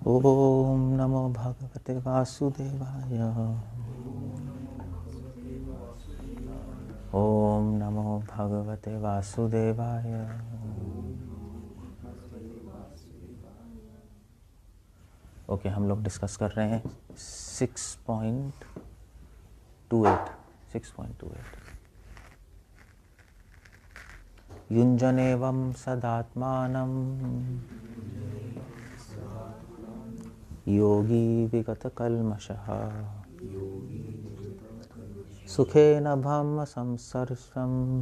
ओम नमो भगवते वासुदेवाय। ओम नमो भगवते वासुदेवाय। ओके, हम लोग डिस्कस कर रहे हैं 6.28 युञ्जनेवं सदात्मानं योगी विगतकल्मषः सुखेन ब्रह्म संस्पर्शम्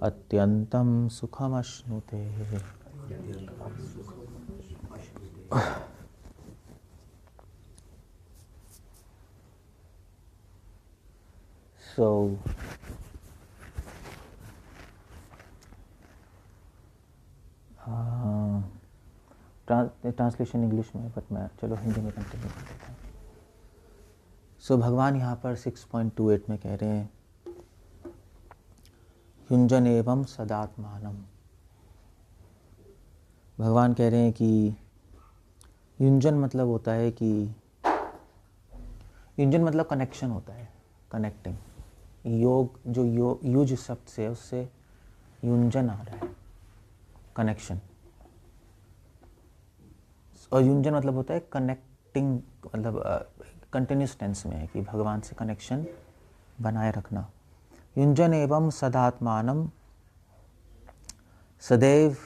अत्यन्तं सुखमश्नुते। So ट्रांसलेशन इंग्लिश में, बट मैं चलो हिंदी में कंटिन्यू कर देता हूँ। सो भगवान यहाँ पर 6.28 में कह रहे हैं युञ्जन एवं सदात्मानम। भगवान कह रहे हैं कि युञ्जन मतलब होता है कि युञ्जन मतलब कनेक्शन होता है, कनेक्टिंग। योग जो युज शब्द से उससे युञ्जन आ रहा है, कनेक्शन। और युञ्जन मतलब होता है कनेक्टिंग, मतलब कंटिन्यूस टेंस में है कि भगवान से कनेक्शन बनाए रखना। युञ्जन एवं सदात्मानम, सदैव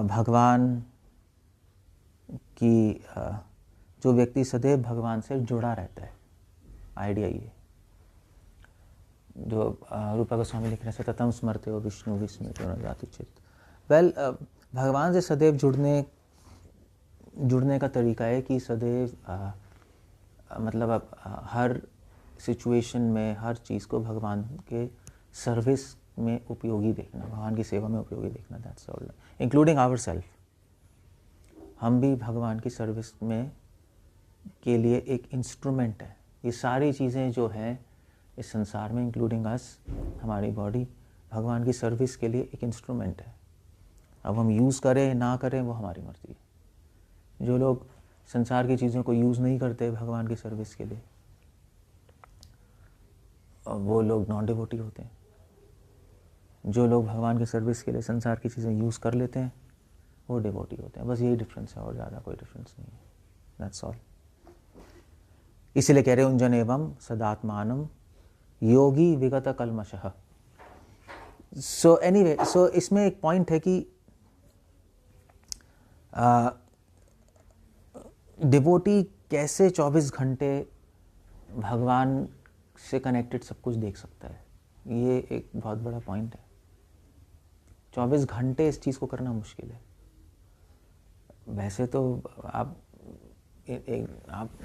भगवान की जो व्यक्ति सदैव भगवान से जुड़ा रहता है, आइडिया ये जो रूपा गोस्वामी लिख रहे हैं, सततम स्मरते हो विष्णु विस्मृतो न जातु चित्त। वेल, भगवान से सदैव जुड़ने का तरीका है कि सदैव मतलब आप हर सिचुएशन में हर चीज़ को भगवान के सर्विस में उपयोगी देखना, भगवान की सेवा में उपयोगी देखना। That's all, including our self. हम भी भगवान की सर्विस में के लिए एक इंस्ट्रूमेंट है। ये सारी चीज़ें जो हैं इस संसार में, इंक्लूडिंग अस, हमारी बॉडी, भगवान की सर्विस के लिए एक इंस्ट्रूमेंट है। अब हम यूज़ करें ना करें वो हमारी मर्जी है। जो लोग संसार की चीज़ों को यूज़ नहीं करते भगवान की सर्विस के लिए, वो लोग नॉन डिवोटी होते हैं। जो लोग भगवान की सर्विस के लिए संसार की चीज़ें यूज़ कर लेते हैं वो डिवोटी होते हैं। बस यही डिफरेंस है और ज़्यादा कोई डिफरेंस नहीं है। That's all. इसीलिए कह रहे हैं युञ्जन एवं सदात्मानम योगी विगत कल्मषः। सो एनीवे, सो इसमें एक पॉइंट है कि डिवोटी कैसे 24 घंटे भगवान से कनेक्टेड सब कुछ देख सकता है। ये एक बहुत बड़ा पॉइंट है। 24 घंटे इस चीज़ को करना मुश्किल है। वैसे तो आप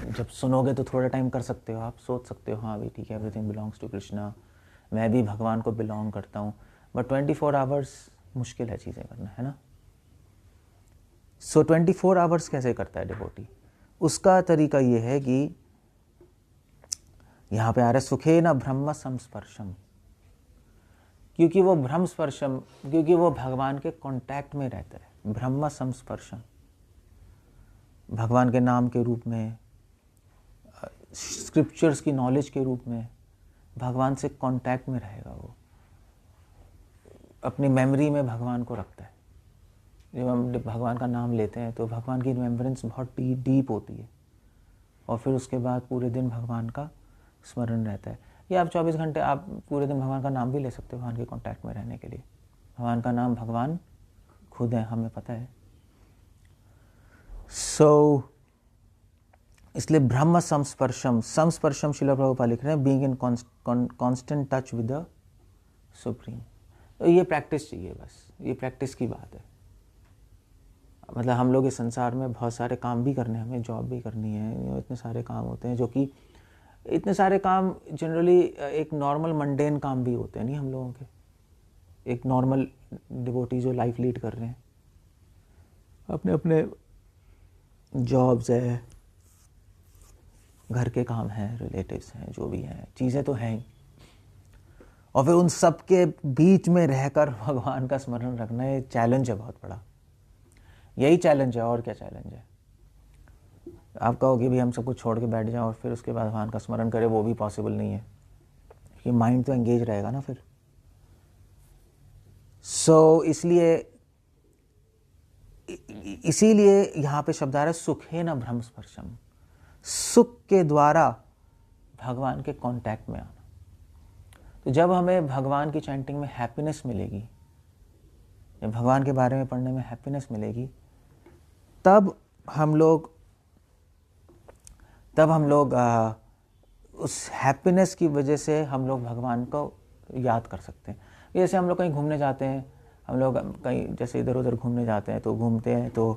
जब सुनोगे तो थोड़ा टाइम कर सकते हो, आप सोच सकते हो हाँ भी ठीक है, एवरीथिंग बिलोंग्स टू कृष्णा, मैं भी भगवान को बिलोंग करता हूँ। बट 24 आवर्स मुश्किल है चीज़ें करना, है ना। सो 24 आवर्स कैसे करता है डिवोटी? उसका तरीका ये है कि यहाँ पे आ रहा है सुखे न ब्रह्म संस्पर्शम, क्योंकि वो ब्रह्म स्पर्शम, क्योंकि वो भगवान के कांटेक्ट में रहता है। ब्रह्म संस्पर्शम, भगवान के नाम के रूप में, स्क्रिप्चर्स की नॉलेज के रूप में भगवान से कांटेक्ट में रहेगा। वो अपनी मेमोरी में भगवान को रखता है। जब हम भगवान का नाम लेते हैं तो भगवान की रिमेम्बरेंस बहुत डीप होती है, और फिर उसके बाद पूरे दिन भगवान का स्मरण रहता है। या आप 24 घंटे आप पूरे दिन भगवान का नाम भी ले सकते हो भगवान के कांटेक्ट में रहने के लिए। भगवान का नाम भगवान खुद है, हमें पता है। सो इसलिए ब्रह्म संस्पर्शम, संस्पर्शम श्रील प्रभुपाद लिख रहे हैं being in constant touch with the supreme. तो ये प्रैक्टिस चाहिए, बस ये प्रैक्टिस की बात है। मतलब हम लोग इस संसार में बहुत सारे काम भी करने हैं, हमें जॉब भी करनी है, इतने सारे काम होते हैं जो कि इतने सारे काम जनरली एक नॉर्मल मंडेन काम भी होते हैं नहीं हम लोगों के। एक नॉर्मल डिवोटी जो लाइफ लीड कर रहे हैं, अपने अपने जॉब्स है, घर के काम हैं, रिलेटिव्स हैं, जो भी हैं, चीज़ें तो हैं ही। और फिर उन सब के बीच में रहकर भगवान का स्मरण रखना, ये चैलेंज है बहुत बड़ा। यही चैलेंज है, और क्या चैलेंज है। आप कहोगे भी हम सब कुछ छोड़ के बैठ जाएं और फिर उसके बाद भगवान का स्मरण करें, वो भी पॉसिबल नहीं है, कि माइंड तो एंगेज रहेगा ना फिर। इसीलिए यहाँ पे शब्द आ रहा है सुखेन ब्रह्म स्पर्शम, सुख के द्वारा भगवान के कांटेक्ट में आना। तो जब हमें भगवान की चैंटिंग में हैप्पीनेस मिलेगी, जब भगवान के बारे में पढ़ने में हैप्पीनेस मिलेगी, तब हम लोग उस हैप्पीनेस की वजह से हम लोग भगवान को याद कर सकते हैं। जैसे हम लोग कहीं घूमने जाते हैं, हम लोग कहीं जैसे इधर उधर घूमने जाते हैं, तो घूमते हैं तो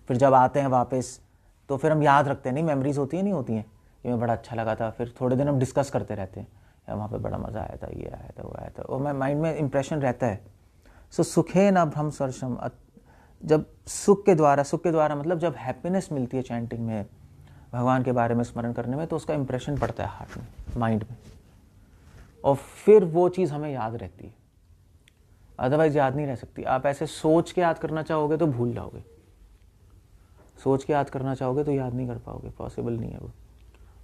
फिर जब आते हैं वापस, तो फिर हम याद रखते हैं, नहीं मेमोरीज होती हैं, नहीं होती हैं कि मैं बड़ा अच्छा लगा था। फिर थोड़े दिन हम डिस्कस करते रहते हैं, यार वहाँ पे बड़ा मज़ा आया था, ये आया था, वो आया था, और माइंड में इंप्रेशन रहता है। सो सुखेन ब्रह्म स्पर्शम, जब सुख के द्वारा मतलब जब हैप्पीनेस मिलती है चैंटिंग में, भगवान के बारे में स्मरण करने में, तो उसका इंप्रेशन पड़ता है हार्ट में, माइंड में, और फिर वो चीज़ हमें याद रहती है। अदरवाइज याद नहीं रह सकती। आप ऐसे सोच के याद करना चाहोगे तो भूल जाओगे, सोच के याद करना चाहोगे तो याद नहीं कर पाओगे, पॉसिबल नहीं है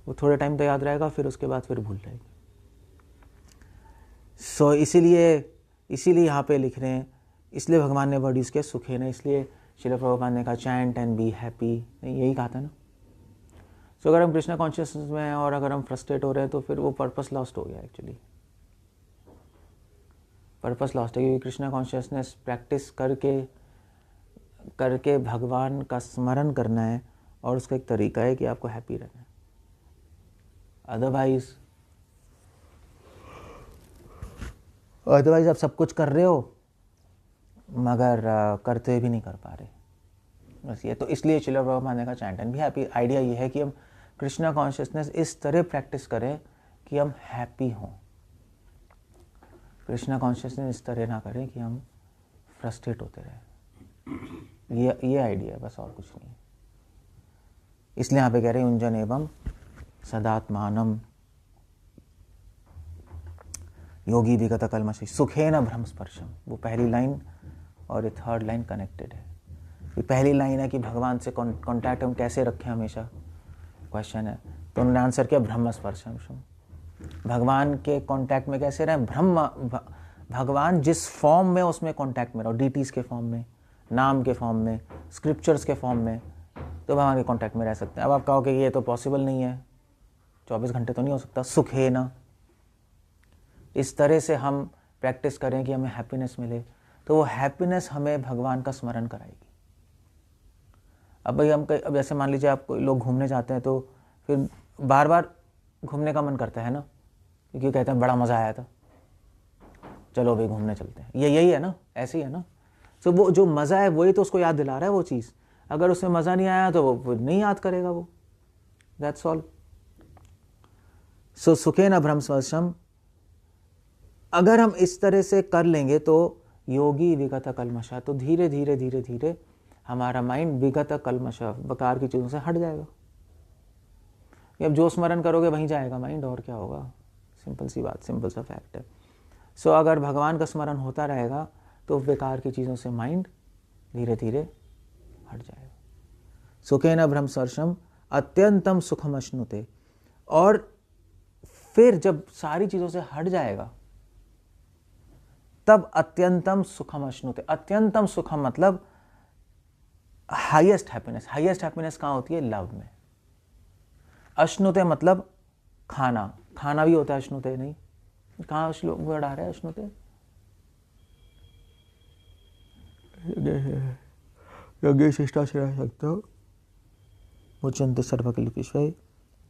वो थोड़े टाइम तक याद रहेगा, फिर उसके बाद फिर भूल जाएगी। सो इसीलिए यहाँ पे लिख रहे हैं, इसलिए भगवान ने वर्ड यूज़ किया सुखे ना, इसलिए श्रील प्रभुपाद ने कहा चैंट एंड बी हैप्पी, यही कहा था ना। सो अगर हम कृष्णा कॉन्शियसनेस में हैं और अगर हम फ्रस्ट्रेट हो रहे हैं, तो फिर वो पर्पस लॉस्ट हो गया। एक्चुअली पर्पस लॉस्ट है, क्योंकि कृष्णा कॉन्शियसनेस प्रैक्टिस करके भगवान का स्मरण करना है, और उसका एक तरीका है कि आपको हैप्पी रहना है। अदरवाइज आप सब कुछ कर रहे हो मगर करते भी नहीं कर पा रहे, बस ये। तो इसलिए श्रील प्रभुपाद ने कहा chant and be happy. Idea ये है कि हम कृष्णा कॉन्शियसनेस इस तरह प्रैक्टिस करें कि हम हैप्पी हों। कृष्णा कॉन्शियसनेस इस तरह ना करें कि हम फ्रस्ट्रेट होते रहें। ये आइडिया है, बस और कुछ नहीं है। इसलिए यहाँ पे कह रहे हैं उंजन एवं सदात्मानम योगी विगत कलमशि सुखेन ब्रह्म स्पर्शम। वो पहली लाइन और ये थर्ड लाइन कनेक्टेड है। ये पहली लाइन है कि भगवान से कांटेक्ट हम कैसे रखें, हमेशा क्वेश्चन है, तो उन्होंने आंसर किया ब्रह्म स्पर्शम। भगवान के कांटेक्ट में कैसे रहें? भगवान जिस फॉर्म में, उसमें कांटेक्ट में रहो, डीटीज के फॉर्म में, नाम के फॉर्म में, स्क्रिप्चर्स के फॉर्म में, तो भगवान के कांटेक्ट में रह सकते हैं। अब आप कहोगे ये तो पॉसिबल नहीं है, 24 घंटे तो नहीं हो सकता। सुख है ना, इस तरह से हम प्रैक्टिस करें कि हमें हैप्पीनेस मिले, तो वो हैप्पीनेस हमें भगवान का स्मरण कराएगी। अब भाई अब ऐसे मान लीजिए आप कोई लोग घूमने जाते हैं, तो फिर बार बार घूमने का मन करता है ना, क्योंकि कहते हैं बड़ा मज़ा आया था, चलो भाई घूमने चलते हैं। यही है ना, ऐसे ही है ना। तो वो जो मज़ा है वही तो उसको याद दिला रहा है वो चीज़। अगर उसमें मज़ा नहीं आया तो वो नहीं याद करेगा वो। That's all. सो सुखेन ब्रह्म स्पर्शम, अगर हम इस तरह से कर लेंगे तो योगी विगत कल्मषा, तो धीरे धीरे धीरे धीरे हमारा माइंड विगत कल्मषा, बेकार की चीज़ों से हट जाएगा। अब जो स्मरण करोगे वहीं जाएगा माइंड, और क्या होगा। सिंपल सी बात, सिंपल सा फैक्ट है। सो अगर भगवान का स्मरण होता रहेगा तो बेकार की चीज़ों से माइंड धीरे धीरे हट जाएगा। सुखेन ब्रह्म स्पर्शम अत्यंतम सुखम अश्नुते, और फिर जब सारी चीज़ों से हट जाएगा तब अत्यंतम सुखम अश्नुते। अत्यंतम सुखम मतलब हाईएस्ट हैप्पीनेस। हाईएस्ट हैप्पीनेस कहाँ होती है? लव में। अश्नुते मतलब खाना, खाना भी होता है अश्नुते, नहीं? कहाँ श्लोक वर्ड आ रहा है अश्नुते? यज्ञ शिष्टाश्रय सकते मुचंत सर्वकल्पिष्वै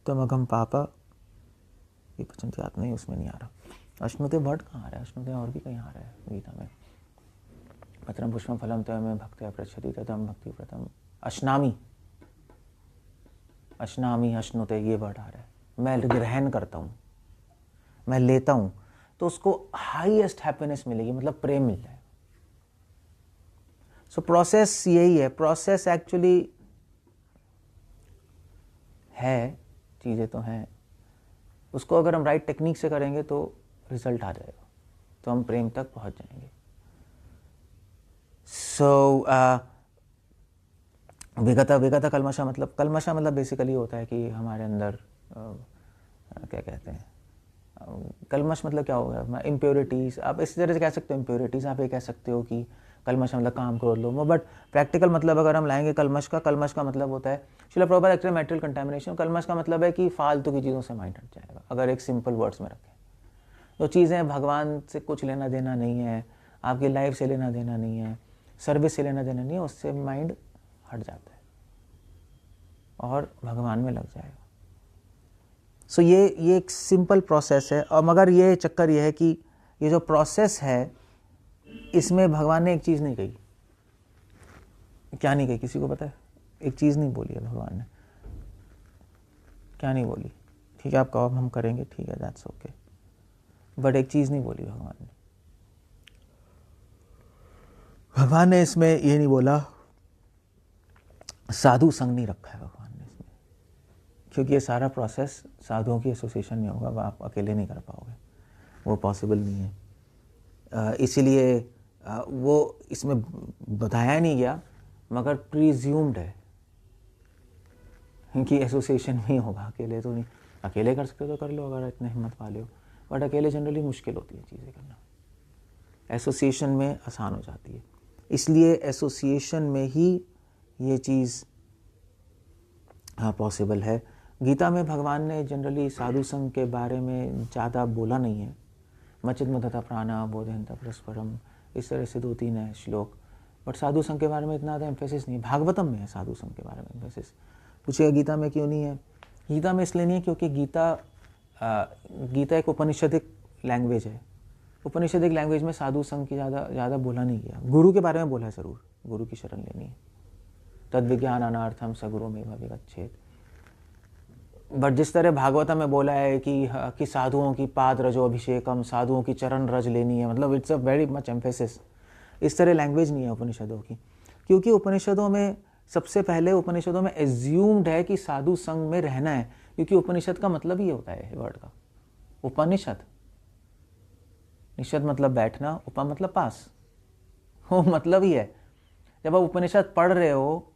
तमगम पापा, ये पचंत याद नहीं, उसमें नहीं आ रहा। अश्नुते वर्ड कहाँ आ रहा है? अश्नुते और भी कहीं आ रहा है गीता में। पत्रम पुष्पम फलम तमें भक्त्या प्रच्छति तदम भक्ति प्रथम। अश्नामी, अश्नामी अश्नुते, ये वर्ड आ रहा है। मैं ग्रहण करता हूँ, मैं लेता हूँ, तो उसको हाईएस्ट हैप्पीनेस मिलेगी, मतलब प्रेम मिल जाएगा। सो प्रोसेस यही है। प्रोसेस एक्चुअली है, चीज़ें तो हैं, उसको अगर हम राइट टेक्निक से करेंगे तो रिजल्ट आ जाएगा, तो हम प्रेम तक पहुंच जाएंगे। सो विगत कल्मषा मतलब बेसिकली होता है कि हमारे अंदर क्या कहते हैं, कल्मश मतलब क्या होगा, इम्प्योरिटीज़, आप इस तरह से कह सकते हो इम्प्योरिटीज़, आप ये कह सकते हो कि कल्मश मतलब काम क्रोध लोभ, बट प्रैक्टिकल मतलब अगर हम लाएंगे कल्मश का मतलब होता है शिला प्रभुपाद एक्चुअली मेटेरियल कंटामिनेशन। कल्मश का मतलब है कि फालतू की चीज़ों से माइंड हट जाएगा, अगर एक सिंपल वर्ड्स में रखें। जो चीज़ें भगवान से कुछ लेना देना नहीं है, आपकी लाइफ से लेना देना नहीं है, सर्विस से लेना देना नहीं है, उससे माइंड हट जाता है और भगवान में लग जाएगा। सो ये एक सिंपल प्रोसेस है। और मगर ये चक्कर ये है कि ये जो प्रोसेस है इसमें भगवान ने एक चीज़ नहीं कही। क्या नहीं कही, किसी को पता है? एक चीज़ नहीं बोली है भगवान ने। क्या नहीं बोली? ठीक है, आप कहो हम करेंगे, ठीक है, दैट्स ओके, बट एक चीज़ नहीं बोली भगवान ने। भगवान ने इसमें ये नहीं बोला, साधु संग नहीं रखा है भगवान ने इसमें, क्योंकि ये सारा प्रोसेस साधुओं की एसोसिएशन में होगा, आप अकेले नहीं कर पाओगे, वो पॉसिबल नहीं है। इसीलिए वो इसमें बताया नहीं गया, मगर प्रीज्यूम्ड है कि एसोसिएशन में ही होगा, अकेले तो नहीं। अकेले कर सकते हो तो कर लो अगर इतने हिम्मत वाले हो, बट अकेले जनरली मुश्किल होती है चीज़ें करना, एसोसिएशन में आसान हो जाती है। इसलिए एसोसिएशन में ही ये चीज़ पॉसिबल है। गीता में भगवान ने जनरली साधु संघ के बारे में ज़्यादा बोला नहीं है। मचित मुदता प्राणा बोधयंता परस्परम, इस तरह से 2-3 है श्लोक, बट साधु संघ के बारे में इतना ज़्यादा एम्फेसिस नहीं है। भागवतम में है साधु संघ के बारे में एम्फेसिस। पूछिएगा गीता में क्यों नहीं है? गीता में इसलिए नहीं है क्योंकि गीता एक उपनिषदिक लैंग्वेज है। उपनिषदिक लैंग्वेज में साधु संघ की ज़्यादा बोला नहीं गया। गुरु के बारे में बोला है ज़रूर, गुरु की शरण लेनी है, तद विज्ञान अनार्थम सगुरु में विगच्छेद। बट जिस तरह भागवतम में बोला है कि साधुओं की पाद रजो अभिषेकम, साधुओं की चरण रज लेनी है, मतलब it's a very much emphasis. इस तरह लैंग्वेज नहीं है उपनिषदों की, क्योंकि उपनिषदों में सबसे पहले उपनिषदों में एज्यूम्ड है कि साधु संघ में रहना है, क्योंकि उपनिषद का मतलब ही होता है वर्ड का उपनिषद। निषद मतलब बैठना, उपा मतलब पास, वो मतलब ही है। जब आप उपनिषद पढ़ रहे हो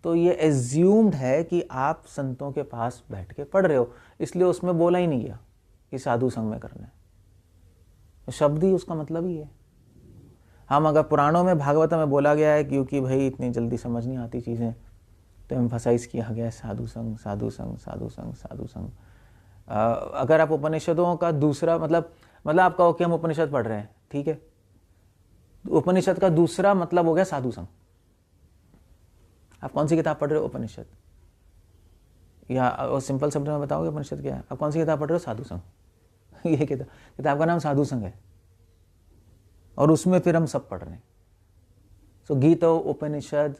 तो ये एज्यूम्ड है कि आप संतों के पास बैठ के पढ़ रहे हो, इसलिए उसमें बोला ही नहीं गया कि साधु संग में करना है, तो शब्द ही उसका मतलब ही है। हम अगर पुराणों में भागवत में बोला गया है क्योंकि भाई इतनी जल्दी समझ नहीं आती चीज़ें, तो एम्फसाइज किया गया है साधु संग साधु संग साधु संग साधु संग। अगर आप उपनिषदों का दूसरा मतलब आप कहो कि हम उपनिषद पढ़ रहे हैं, ठीक है, उपनिषद का दूसरा मतलब हो गया साधु संग। आप कौन सी किताब पढ़ रहे हो? उपनिषद। या सिंपल शब्द में बताओगे उपनिषद क्या है? आप कौन सी किताब पढ़ रहे हो? साधु संग। ये किताब का नाम साधु संग है, और उसमें फिर हम सब पढ़ रहे हैं। सो गीता उपनिषद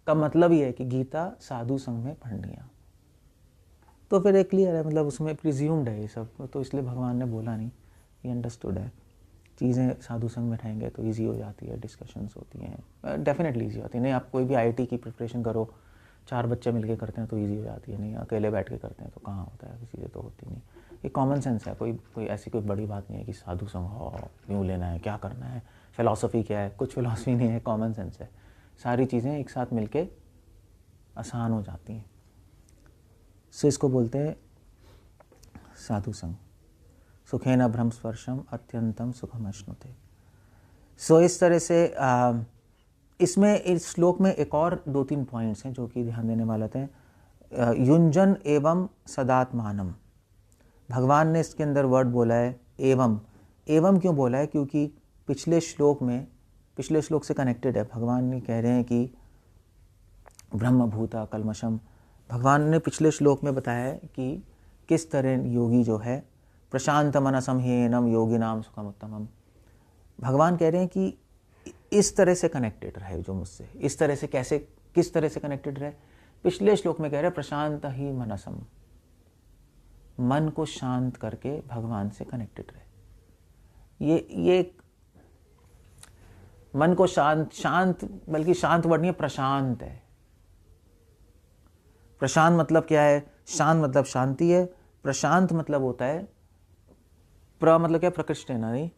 का मतलब ये है कि गीता साधु संग में पढ़नी है, तो फिर एक क्लियर है, मतलब उसमें प्रिज्यूम्ड है ये सब, तो इसलिए भगवान ने बोला नहीं, ये अंडरस्टूड है। चीज़ें साधु संग में रहेंगे तो इजी हो जाती है, डिस्कशंस होती हैं, डेफिनेटली इजी होती है। नहीं, आप कोई भी आईआईटी की प्रिपरेशन करो, 4 बच्चे मिलके करते हैं तो इजी हो जाती है, नहीं अकेले बैठ के करते हैं तो कहाँ होता है, चीज़ें तो होती नहीं। ये कॉमन सेंस है, कोई ऐसी कोई बड़ी बात नहीं है कि साधु संग हो, क्यों लेना है, क्या करना है, फिलॉसफी क्या है, कुछ फिलॉसफी नहीं है, कॉमन सेंस है। सारी चीज़ें एक साथ मिलके आसान हो जाती हैं। सो इसको बोलते हैं साधु संग। सुखेन ब्रह्म स्पर्शम अत्यंतम सुखम अश्नुते। सो इस तरह से इसमें इस श्लोक में एक और 2-3 पॉइंट्स हैं जो कि ध्यान देने वाले थे। युंजन एवं सदात्मानम, भगवान ने इसके अंदर वर्ड बोला है एवं क्यों बोला है? क्योंकि पिछले श्लोक से कनेक्टेड है। भगवान ने कह रहे हैं कि ब्रह्म भूता कल्मषम। भगवान ने पिछले श्लोक में बताया है कि किस तरह योगी जो है प्रशांत मनसम हीनम योगिनाम सुखम उत्तमम। भगवान कह रहे हैं कि इस तरह से कनेक्टेड रहे जो मुझसे, इस तरह से कैसे, किस तरह से कनेक्टेड रहे? पिछले श्लोक में कह रहे हैं प्रशांत ही मनसम, मन को शांत करके भगवान से कनेक्टेड रहे। ये मन को शांत बल्कि शांत वर्ड नहीं है, प्रशांत है। प्रशांत मतलब क्या है? शांत मतलब शांति है, प्रशांत मतलब होता है, मतलब क्या, प्रकृष्ट है ना, नहीं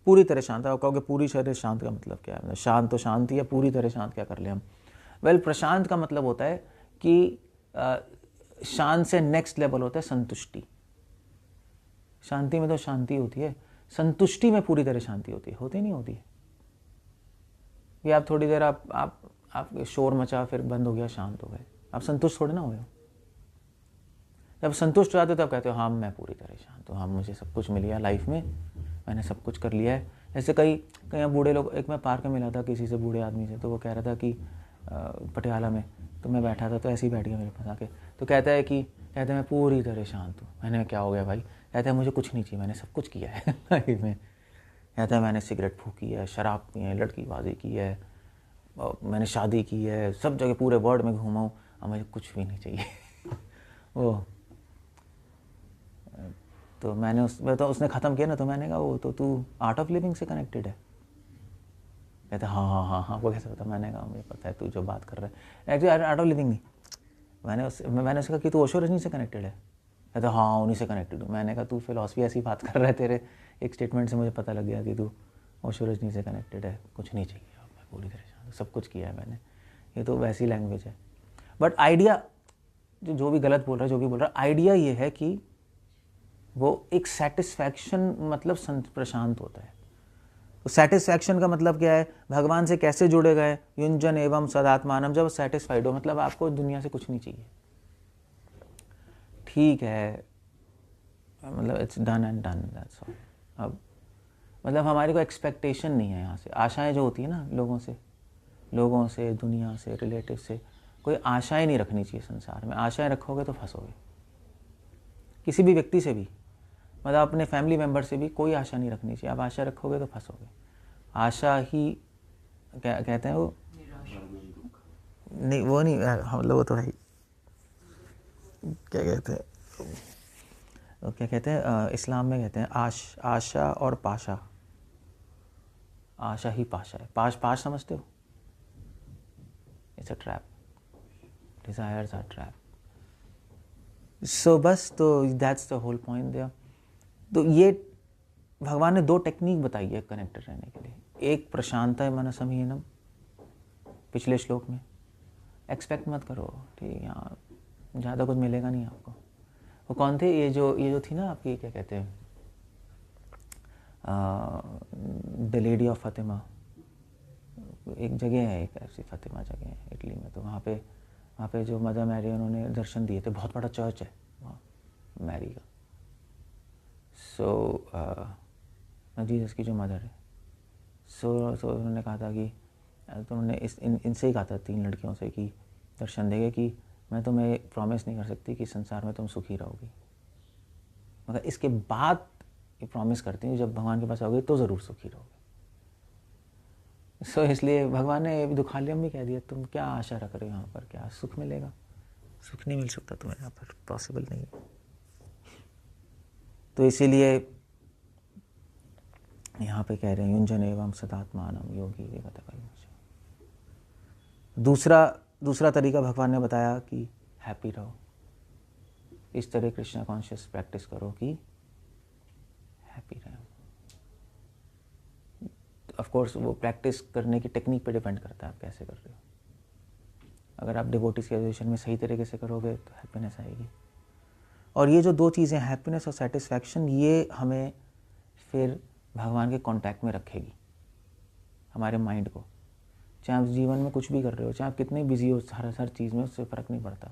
पूरी तरह शांत। आप कहोगे पूरी शरीर शांत का मतलब क्या है? शांत तो शांति है, पूरी तरह शांत क्या कर ले हम? प्रशांत का मतलब होता है कि शांत से नेक्स्ट लेवल होता है संतुष्टि। शांति में तो शांति होती है, संतुष्टि में पूरी तरह शांति होती है। होती नहीं होती है कि आप थोड़ी देर आप शोर मचा, फिर बंद हो गया, शांत हो गए, आप संतुष्ट थोड़े ना हो गए। जब संतुष्ट हो जाते हो तब कहते हो हाँ मैं पूरी तरह शांत हूँ, हाँ मुझे सब कुछ मिल गया लाइफ में, मैंने सब कुछ कर लिया है। जैसे कई बूढ़े लोग, एक मैं पार्क में मिला था किसी से, बूढ़े आदमी से, तो वो कह रहा था कि पटियाला में, तो मैं बैठा था, तो ऐसे ही बैठ गया मेरे पास आके, तो कहता है मैं पूरी तरह शांत हूँ। मैंने क्या हो गया भाई? कहता है मुझे कुछ नहीं चाहिए, मैंने सब कुछ किया है लाइफ में। कहता है मैंने सिगरेट फूकी है, शराब पी है, लड़कीबाजी की है, मैंने शादी की है, सब जगह पूरे वर्ल्ड में घूमा हूँ, अब मुझे कुछ भी नहीं चाहिए वो तो उसने ख़त्म किया ना, तो मैंने कहा वो तो तू आर्ट ऑफ लिविंग से कनेक्टेड है? कहता हाँ हाँ हाँ हाँ, वो कैसे पता? मैंने कहा मुझे पता है तू जो बात कर रहा है। एक्चुअली आर्ट ऑफ लिविंग नहीं, मैंने उससे कहा कि तू ओशो रजनी से कनेक्टेड है? कहता हाँ उन्हीं से कनेक्टेड हूँ। मैंने कहा तू फिलॉसफी ऐसी बात कर रहा है, तेरे एक स्टेटमेंट से मुझे पता लग गया कि तू ओशो रजनी से कनेक्टेड है। कुछ नहीं चाहिए, मैं पूरी तरह शांत, सब कुछ किया है मैंने। ये तो वैसी लैंग्वेज है। बट आइडिया, जो भी गलत बोल रहा है, जो भी बोल रहा है, आइडिया ये है कि वो एक सेटिस्फैक्शन, मतलब प्रशांत होता है। तो सेटिस्फैक्शन का मतलब क्या है? भगवान से कैसे जुड़े गए? युंजन एवं सदात्मानम, जब सेटिस्फाइड हो, मतलब आपको दुनिया से कुछ नहीं चाहिए, ठीक है, मतलब it's done and done, that's all. अब मतलब हमारी कोई एक्सपेक्टेशन नहीं है यहाँ से। आशाएं जो होती है ना लोगों से, दुनिया से, रिलेटिव से, कोई आशाएं नहीं रखनी चाहिए संसार में। आशाएं रखोगे तो फंसोगे। किसी भी व्यक्ति से भी, मतलब अपने फैमिली मेम्बर से भी कोई आशा नहीं रखनी चाहिए। आप आशा रखोगे तो फंसोगे। आशा ही क्या कहते हैं वो, नहीं वो नहीं, मतलब वो तो है, क्या कहते हैं, क्या कहते हैं इस्लाम में कहते हैं आशा और पाशा। आशा ही पाशा है। पाश समझते हो? It's a trap, desires are trap. So बस, तो that's the whole point there. तो ये भगवान ने 2 टेक्निक बताई है कनेक्टेड रहने के लिए। एक प्रशांतः मनसंयमनम, पिछले श्लोक में। एक्सपेक्ट मत करो, ठीक, यहाँ ज़्यादा कुछ मिलेगा नहीं आपको। वो कौन थे ये जो थी ना आपकी, क्या कहते हैं, द लेडी ऑफ फतिमा। एक जगह है, एक ऐसी फतिमा जगह है इटली में, तो वहाँ पे जो मदर मैरी, उन्होंने दर्शन दिए थे। बहुत बड़ा चर्च है वहाँ मैरी का। सो जीसस की जो मदर है, सो उन्होंने कहा था कि, तो उन्होंने इनसे ही कहा था 3 लड़कियों से कि दर्शन देंगे कि मैं तुम्हें प्रॉमिस नहीं कर सकती कि संसार में तुम सुखी रहोगी, मगर इसके बाद ये प्रॉमिस करती हूँ जब भगवान के पास आओगे तो ज़रूर सुखी रहोगे। सो इसलिए भगवान ने दुखालय में भी कह दिया, तुम क्या आशा रख रहे हो यहाँ पर, क्या सुख मिलेगा? सुख नहीं मिल सकता तुम्हें यहाँ पर, पॉसिबल नहीं है। तो इसीलिए यहाँ पे कह रहे हैं युंजन एवं सदात्मानम योगी विगत कल्मष। दूसरा तरीका भगवान ने बताया कि हैप्पी रहो। इस तरह कृष्णा कॉन्शियस प्रैक्टिस करो कि हैप्पी रहो। ऑफ कोर्स वो प्रैक्टिस करने की टेक्निक पे डिपेंड करता है आप कैसे कर रहे हो। अगर आप डिवोटीज के एजुकेशन में सही तरीके से करोगे तो हैप्पीनेस आएगी। और ये जो 2 चीज़ें, हैप्पीनेस और सेटिस्फैक्शन, ये हमें फिर भगवान के कांटेक्ट में रखेगी, हमारे माइंड को। चाहे आप जीवन में कुछ भी कर रहे हो, चाहे आप कितने बिजी हो, हर चीज़ में, उससे फ़र्क नहीं पड़ता।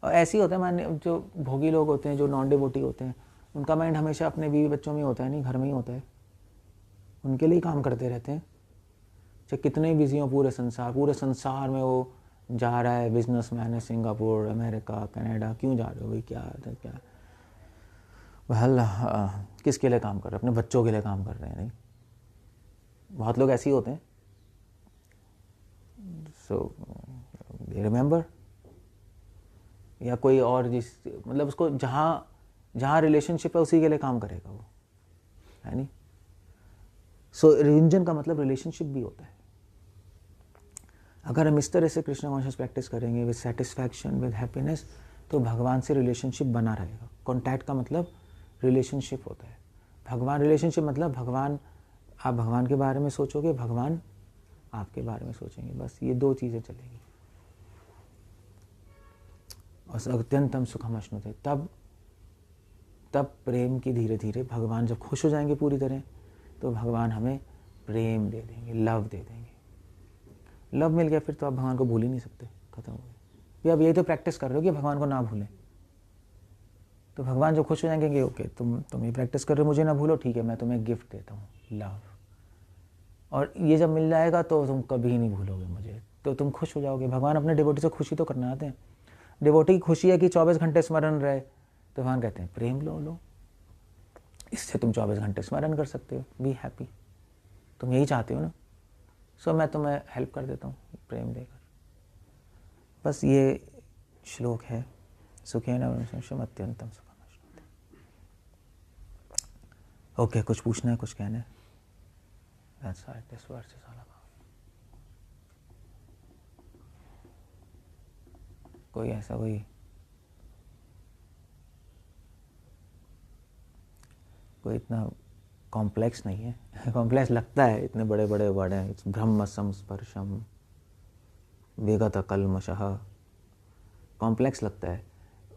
और ऐसे ही होता है, मान जो भोगी लोग होते हैं, जो नॉन डिवोटी होते हैं, उनका माइंड हमेशा अपने बीवी बच्चों में होता है, नहीं घर में ही होता है, उनके लिए काम करते रहते हैं। चाहे कितने बिजी हो, पूरे संसार में वो जा रहा है, बिजनेसमैन है, सिंगापुर, अमेरिका, कनाडा, क्यों जा रहे हो भाई, क्या किसके लिए काम कर रहे हैं? अपने बच्चों के लिए काम कर रहे हैं। नहीं, बहुत लोग ऐसे ही होते हैं। सो रिमेंबर, या कोई और मतलब उसको जहाँ रिलेशनशिप है उसी के लिए काम करेगा वो, है नहीं। सो रिलीजन का मतलब रिलेशनशिप भी होता है। अगर हम इस तरह से कृष्ण कॉन्शियस प्रैक्टिस करेंगे विद सेटिस्फैक्शन, विद हैप्पीनेस, तो भगवान से रिलेशनशिप बना रहेगा। कॉन्टैक्ट का मतलब रिलेशनशिप होता है। भगवान रिलेशनशिप मतलब भगवान, आप भगवान के बारे में सोचोगे, भगवान आपके बारे में सोचेंगे, बस ये दो चीज़ें चलेंगी। और अत्यंतम सुखम अश्नुते, तब प्रेम की धीरे धीरे भगवान जब खुश हो जाएंगे पूरी तरह, तो भगवान हमें प्रेम दे देंगे, लव दे देंगे। लव मिल गया फिर तो आप भगवान को भूल ही नहीं सकते, खत्म हो गया। फिर आप यही तो प्रैक्टिस कर रहे हो कि भगवान को ना भूलें। तो भगवान जब खुश हो जाएंगे कि ओके तुम ये प्रैक्टिस कर रहे हो, मुझे ना भूलो, ठीक है मैं तुम्हें गिफ्ट देता हूँ लव। और ये जब मिल जाएगा तो तुम कभी नहीं भूलोगे मुझे, तो तुम खुश हो जाओगे। भगवान अपने डिवोटी से खुशी तो करना आते हैं। डिवोटी की खुशी है कि 24 घंटे स्मरण रहे, तो भगवान कहते हैं प्रेम लो, इससे तुम 24 घंटे स्मरण कर सकते हो, बी हैप्पी। तुम यही चाहते हो ना, सो मैं तुम्हें हेल्प कर देता हूँ प्रेम देकर। बस ये श्लोक है, सुखेन वंशम अत्यंतम सुखम। ओके, कुछ पूछना है, कुछ कहना है? That's right, this verse is all about. कोई ऐसा कोई इतना कॉम्प्लेक्स नहीं है। कॉम्प्लेक्स लगता है, इतने बड़े बड़े वर्ड हैं। इट्स ब्रह्म संस्पर्शम विगत कल्मशः, कॉम्प्लेक्स लगता है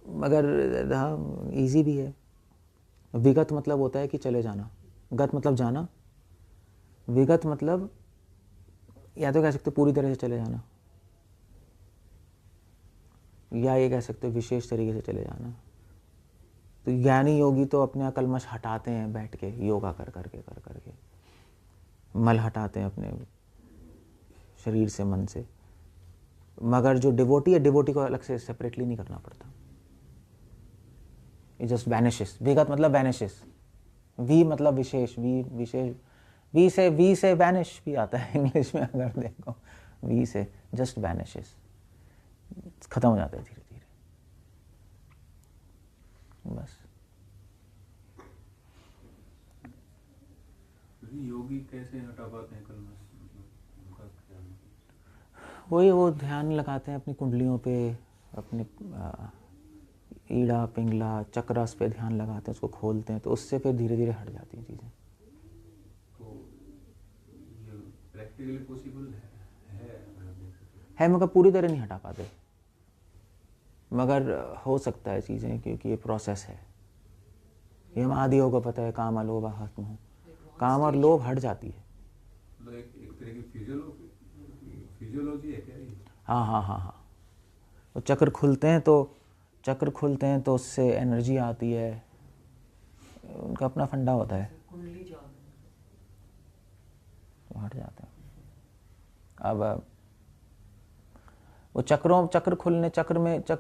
मगर हाँ ईजी भी है। विगत मतलब होता है कि चले जाना, गत मतलब जाना, विगत मतलब या तो कह सकते हो पूरी तरह से चले जाना, या ये कह सकते हो विशेष तरीके से चले जाना। तो ज्ञानी योगी तो अपने कलमश हटाते हैं बैठ के, योगा कर करके मल हटाते हैं अपने शरीर से, मन से। मगर जो डिवोटी है, डिवोटी को अलग से सेपरेटली नहीं करना पड़ता। It just vanishes. विगत मतलब वैनिशेस, वी मतलब विशेष, विशेष, वी से वैनिश भी आता है इंग्लिश में, अगर देखो वी से जस्ट वैनिशेस, खत्म हो जाता है धीरे धीरे, बस। योगी कैसे हटा पाते हैं कलमश? वही वो ध्यान लगाते हैं अपनी कुंडलियों पे, अपने ईड़ा पिंगला चक्रास पे ध्यान लगाते हैं, उसको खोलते हैं, तो उससे फिर धीरे धीरे हट जाती हैं चीज़ें। तो ये प्रैक्टिकली पॉसिबल है मगर पूरी तरह नहीं हटा पाते, मगर हो सकता है चीज़ें, क्योंकि ये प्रोसेस है। ये हम आदि को पता है, काम अलोभ आत्म हो, काम और लोभ हट जाती है। मतलब एक तरह की फिजियोलॉजी है क्या ये? हाँ। तो चक्र खुलते हैं तो उससे एनर्जी आती है, उनका अपना फंडा होता है, तो हट जाते हैं। अब वो चक्र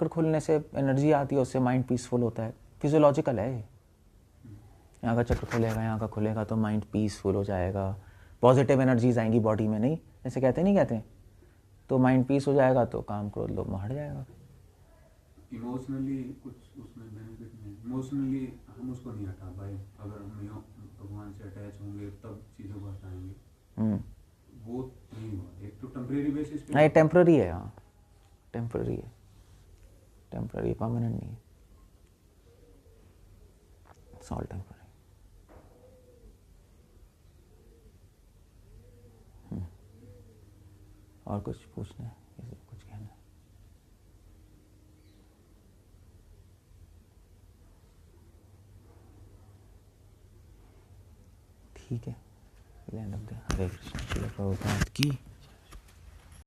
खुलने से एनर्जी आती है, उससे माइंड पीसफुल होता है। फिजियोलॉजिकल है ये। यहाँ का चक्र खुलेगा, यहाँ का खुलेगा तो माइंड पीसफुल हो जाएगा, पॉजिटिव एनर्जीज आएंगी बॉडी में, नहीं जैसे कहते हैं, तो माइंड पीस हो जाएगा तो काम क्रोध लोभ हट जाएगा। इमोशनली कुछ उसमें बेनिफिट नहीं, इमोशनली हम उसको नहीं हटा पाए। अगर हम भगवान से अटैच होंगे तब चीज़ों को हटाएंगे, वो नहीं हुआ। एक तो टेम्परेरी बेसिस पे, नहीं टेम्पररी है, हाँ टेम्पररी है, टेम्पररी, परमानेंट नहीं है, इट्स ऑल टेम्पररी। और कुछ पूछना है, कुछ कहना है? ठीक है, हरे कृष्ण, श्रील प्रभुपाद की